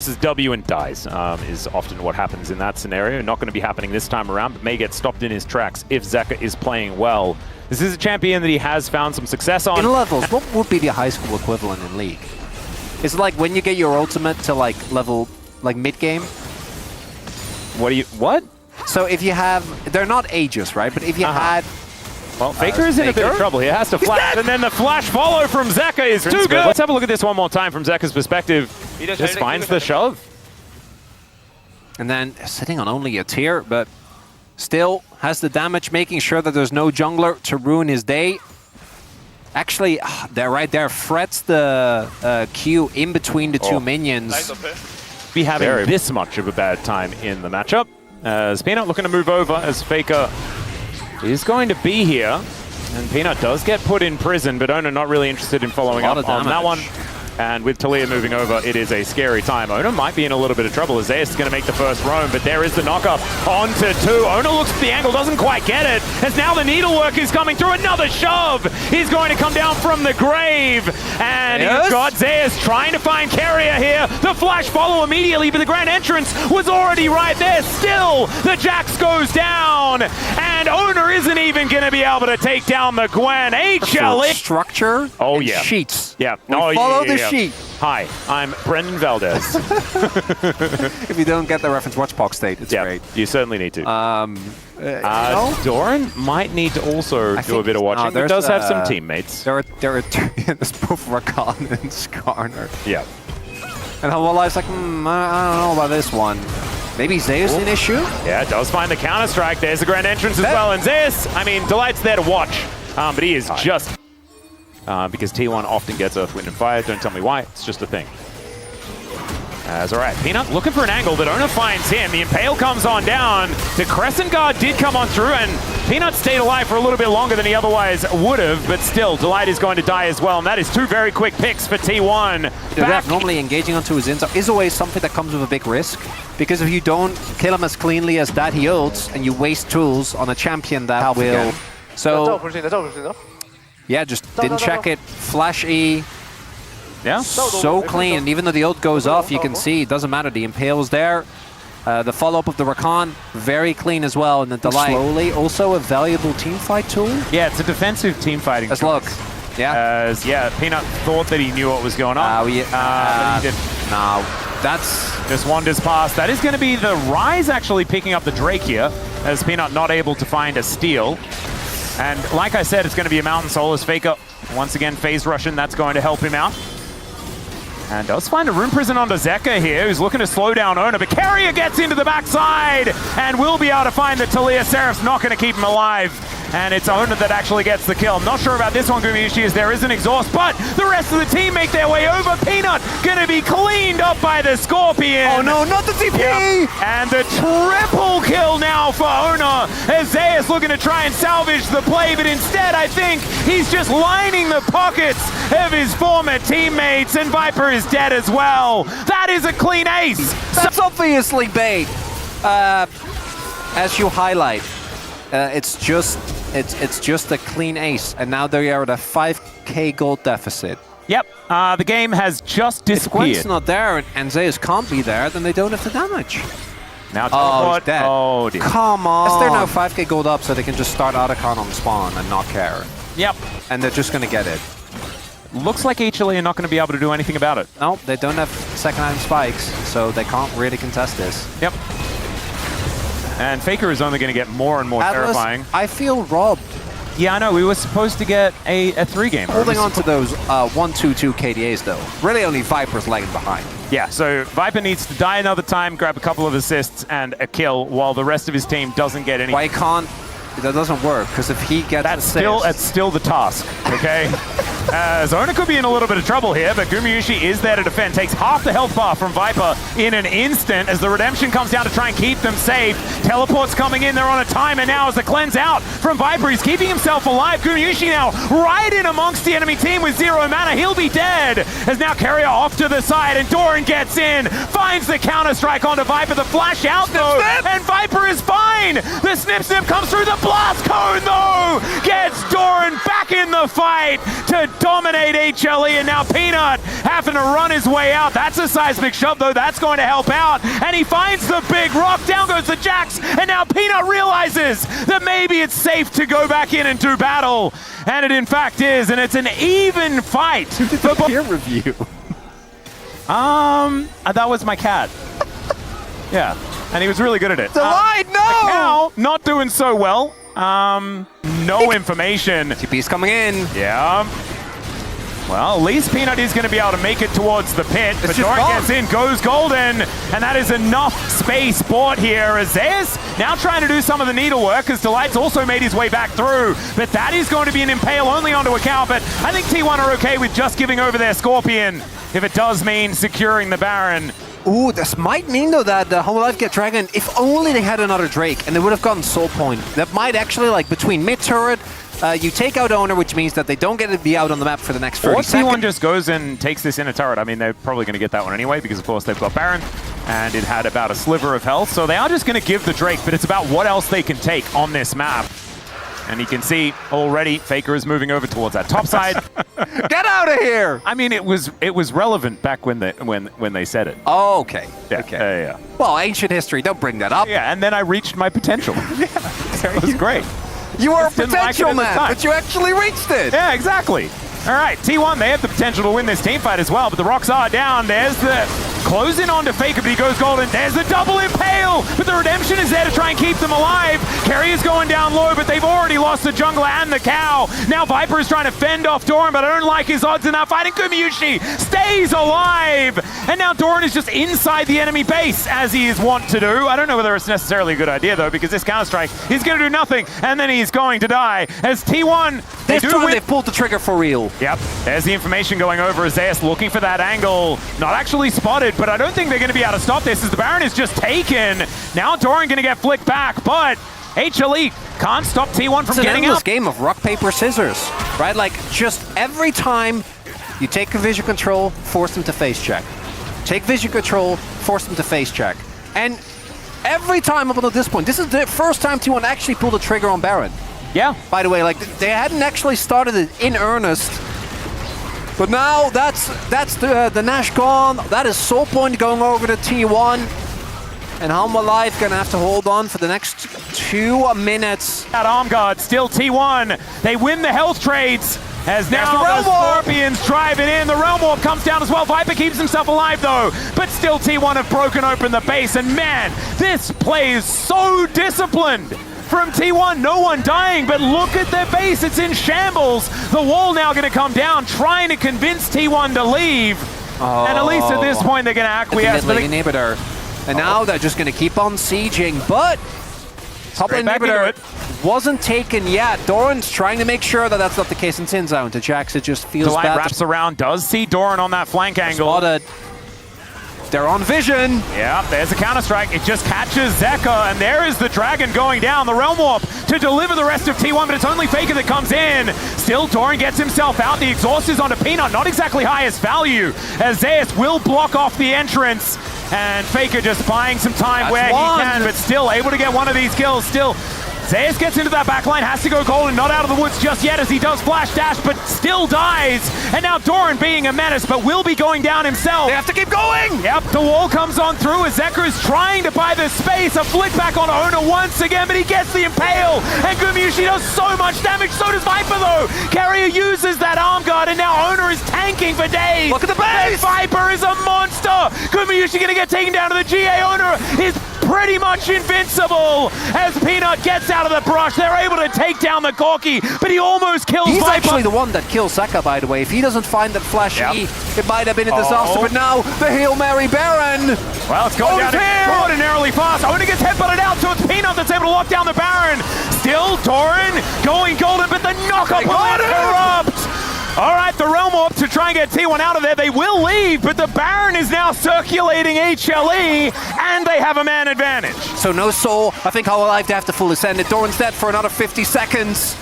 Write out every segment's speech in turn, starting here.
presses W and dies, is often what happens in that scenario. Not going to be happening this time around, but may get stopped in his tracks if Zeka is playing well. This is a champion that he has found some success on. In levels, what would be the high school equivalent in League? Is it like when you get your ultimate to like level, like mid-game? What? So if you have, they're not ages, right? But if you had... Well, Faker is in a bit of trouble. He has to flash, and then the flash follow from Zeka is too good. Let's have a look at this one more time from Zeka's perspective. He just finds the shove. And then sitting on only a tier, but still has the damage, making sure that there's no jungler to ruin his day. Actually, they're right there, frets the Q in between the two minions. Be having this much of a bad time in the matchup. As Peanut looking to move over, as Faker is going to be here. And Peanut does get put in prison, but Ona not really interested in following up on that one. And with Talia moving over, it is a scary time. Ona might be in a little bit of trouble. Zeus is going to make the first roam, but there is the knock-up onto 2. Ona looks at the angle, doesn't quite get it, as now the needlework is coming through. Another shove! He's going to come down from the grave, and he's got Zeus trying to find Carrier here. The flash follow immediately, but the grand entrance was already right there. Still, the Jax goes down, and Ona isn't even going to be able to take down the Gwen. HLE structure. Oh yeah, sheets. Yeah. Follow the sheet. Hi, I'm Brendan Valdez. If you don't get the reference, watch Pox State. It's great. You certainly need to. No? Doran might need to also do a bit of watching. He does have some teammates. There are there's both Rakan and Skarner. Yeah. And Hello Life's like, I don't know about this one. Maybe Zeus an issue? Yeah, does find the counter-strike. There's the grand entrance as well. And Zeus, I mean, Delight's there to watch. But he is just... because T1 often gets Earth, Wind, and Fire. Don't tell me why. It's just a thing. All right, Peanut looking for an angle, but Ona finds him. The Impale comes on down. The Crescent Guard did come on through, and Peanut stayed alive for a little bit longer than he otherwise would have, but still, Delight is going to die as well, and that is 2 very quick picks for T1. Normally engaging onto his ins is always something that comes with a big risk, because if you don't kill him as cleanly as that he ults, and you waste tools on a champion that will... So... Yeah, just didn't check it. Flash E. Yeah. So clean. And even though the ult goes off, you can see it doesn't matter. The Impale is there. The follow-up of the Rakan, very clean as well. And the Delight. Slowly, also a valuable teamfight tool. Yeah, it's a defensive team fighting. Let's look. Yeah. Peanut thought that he knew what was going on. He didn't. No. That's... Just wanders past. That is going to be the Rise actually picking up the Drake here, as Peanut not able to find a steal. And like I said, it's going to be a Mountain Soul as Faker once again phase rushing. That's going to help him out. And does find a Rune Prison onto Zeka here, who's looking to slow down Ona, but Carrier gets into the backside and will be able to find the Talia. Seraph's not going to keep him alive. And it's Ona that actually gets the kill. I'm not sure about this one, Gumiushi, as there is an exhaust, but the rest of the team make their way over. Peanut going to be cleaned up by the Scorpion. Oh no, not the TP! Yep. And the triple kill now for Ona, as Zeus looking to try and salvage the play, but instead I think he's just lining the pockets of his former teammates, and Viper is dead as well. That is a clean ace. That's obviously bait. As you highlight, it's just a clean ace, and now they are at a 5k gold deficit. Yep, the game has just disappeared. If Gwen's not there and Zeus can't be there, then they don't have the damage. Now teleport. He's dead. Oh dear. Come on. They're now 5k gold up, so they can just start Otacon on spawn and not care. Yep. And they're just going to get it. Looks like HLE are not going to be able to do anything about it. No, they don't have second-hand spikes, so they can't really contest this. Yep. And Faker is only going to get more and more terrifying. I feel robbed. Yeah, I know. We were supposed to get a 3-game. Holding on to those 1-2-2 KDAs, though. Really only Viper's lagging behind. Yeah, so Viper needs to die another time, grab a couple of assists and a kill, while the rest of his team doesn't get any. Why can't... That doesn't work, because if he gets that's still the task, okay? Zona could be in a little bit of trouble here, but Gumiushi is there to defend. Takes half the health bar from Viper in an instant as the Redemption comes down to try and keep them safe. Teleport's coming in, they're on a timer now as the cleanse out from Viper. He's keeping himself alive. Gumiushi now right in amongst the enemy team with 0 mana. He'll be dead as now Carrier off to the side and Doran gets in, finds the counter-strike onto Viper. The flash out though, and Viper is fine. The snip comes through. The blast cone though gets Doran back in the fight to dominate HLE, and now Peanut having to run his way out. That's a seismic shove, though. That's going to help out. And he finds the big rock. Down goes the Jax, and now Peanut realizes that maybe it's safe to go back in and do battle. And it in fact is, and it's an even fight. For peer review. That was my cat. Yeah, and he was really good at it. The line, no! The cow, not doing so well. No information. TP's coming in. Yeah. Well, at least Peanut is going to be able to make it towards the pit. But Doran gets in, goes golden, and that is enough space bought here. As Zeus now trying to do some of the needlework, as Delight's also made his way back through. But that is going to be an impale only onto a cow. But I think T1 are okay with just giving over their Scorpion, if it does mean securing the Baron. Ooh, this might mean, though, that Hololive get Dragon, if only they had another Drake, and they would have gotten Soul Point. That might actually, like, between mid-turret, you take out Owner, which means that they don't get to be out on the map for the next 30 seconds. Or T1 just goes and takes this inner turret. I mean, they're probably going to get that one anyway, because, of course, they've got Baron, and it had about a sliver of health. So they are just going to give the Drake, but it's about what else they can take on this map. And you can see already Faker is moving over towards that top side. Get out of here! I mean, it was relevant back when they said it. Oh, okay. Yeah, Okay. yeah. Well, ancient history, don't bring that up. Yeah, and then I reached my potential. Yeah, it was great. You were a Didn't like it potential at the man, time. but you actually reached it. Yeah, exactly. All right, T1, they have the potential to win this team fight as well, but the rocks are down. There's the closing on to Faker, but he goes golden. There's the double impale, but the redemption is there to try and keep them alive. Carry is going down low, but they've already lost the jungler and the cow. Now Viper is trying to fend off Doran, but I don't like his odds in that fight. And Gumayushi stays alive. And now Doran is just inside the enemy base, as he is wont to do. I don't know whether it's necessarily a good idea, though, because this counter-strike is going to do nothing, and then he's going to die. As T1, they've pulled the trigger for real. Yep, there's the information going over. Zeus looking for that angle. Not actually spotted, but I don't think they're going to be able to stop this as the Baron is just taken. Now Doran going to get flicked back, but HLE can't stop T1 from getting out. It's up. Game of rock, paper, scissors, right? Like, just every time you take a vision control, force them to face check. Take vision control, force them to face check. And every time up until this point, this is the first time T1 actually pulled the trigger on Baron. Yeah. By the way, like, they hadn't actually started it in earnest. But now that's the Nash gone. That is Soul Point going over to T1. And Hololive gonna have to hold on for the next 2 minutes. That arm guard, still T1. They win the health trades. As now the Scorpions drive it in. The Realm Warp comes down as well. Viper keeps himself alive though. But still T1 have broken open the base. And man, this play is so disciplined. From T1, no one dying, but look at their base, it's in shambles. The wall now gonna come down, trying to convince T1 to leave. Oh. And at least at this point, they're gonna acquiesce. The mid-lane inhibitor. And now they're just gonna keep on sieging, but top lane inhibitor wasn't taken yet. Doran's trying to make sure that that's not the case in Sin Zone. To Jax, it just feels Delight bad. Wraps around, does see Doran on that flank angle. Spotted. They're on vision. Yeah, there's a counter-strike. It just catches Zeka, and there is the Dragon going down. The Realm Warp to deliver the rest of T1, but it's only Faker that comes in. Still, Doran gets himself out. The exhaust is onto Peanut, not exactly highest value, as Zeus will block off the entrance. And Faker just buying some time where he can, but still able to get one of these kills. Still, Zeus gets into that backline, has to go golden, not out of the woods just yet as he does flash dash, but still dies. And now Doran being a menace, but will be going down himself. They have to keep going! Yep, the wall comes on through as Zeker is trying to buy the space. A flick back on Owner once again, but he gets the impale. And Gumayushi does so much damage, so does Viper though. Carrier uses that arm guard, and now Owner is tanking for days. Look at the base! And Viper is a monster. Gumayushi gonna get taken down to the GA. Owner is pretty much invincible as Peanut gets out of the brush. They're able to take down the Corki, but he almost kills He's Viper. Actually the one that kills Zeka, by the way. If he doesn't find that flash E, it might have been a disaster, but now the Hail Mary Baron. Well, it's going down extraordinarily fast. Owner gets headbutted out, so it's Peanut that's able to lock down the Baron. Still Doran going golden, but the knockup will interrupt. All right, the Realm Warp to try and get T1 out of there. They will leave, but the Baron is now circulating HLE, and they have a man advantage. So no soul. I think Hololive have to fully send it. Doran's dead for another 50 seconds.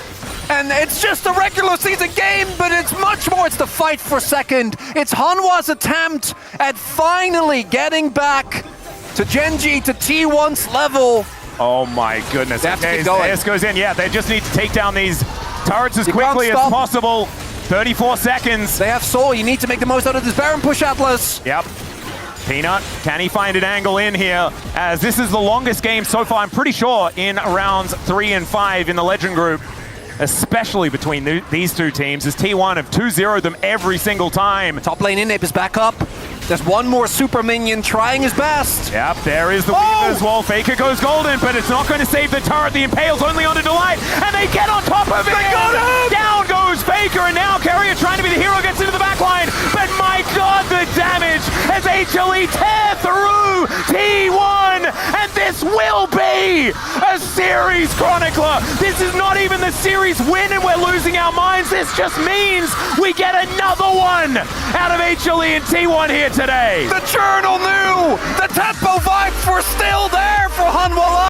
And it's just a regular season game, but it's much more. It's the fight for second. It's Hanwha's attempt at finally getting back to Genji, to T1's level. Oh my goodness. They have to keep going. This goes in. Yeah, they just need to take down these turrets as quickly as possible. 34 seconds. They have Soul. You need to make the most out of this Baron push, Atlas. Yep. Peanut, can he find an angle in here? As this is the longest game so far, I'm pretty sure, in rounds 3 and 5 in the Legend group, especially between these two teams, as T1 have 2-0'd them every single time. Top lane Inip is back up. There's one more super minion trying his best. Yep, there is the Weaver as well. Faker goes golden, but it's not going to save the turret. The Impale's only on to Delight, and they get on top of it! They got him! Down goes Faker, and now Carrier trying to be the hero gets into the backline, but my god, the damage as HLE tear through T1, and this will be a series chronicler. This is not even the series win, and we're losing our minds. This just means we get another one out of HLE and T1 here today. The journal knew! The tempo vibes were still there for Hanwha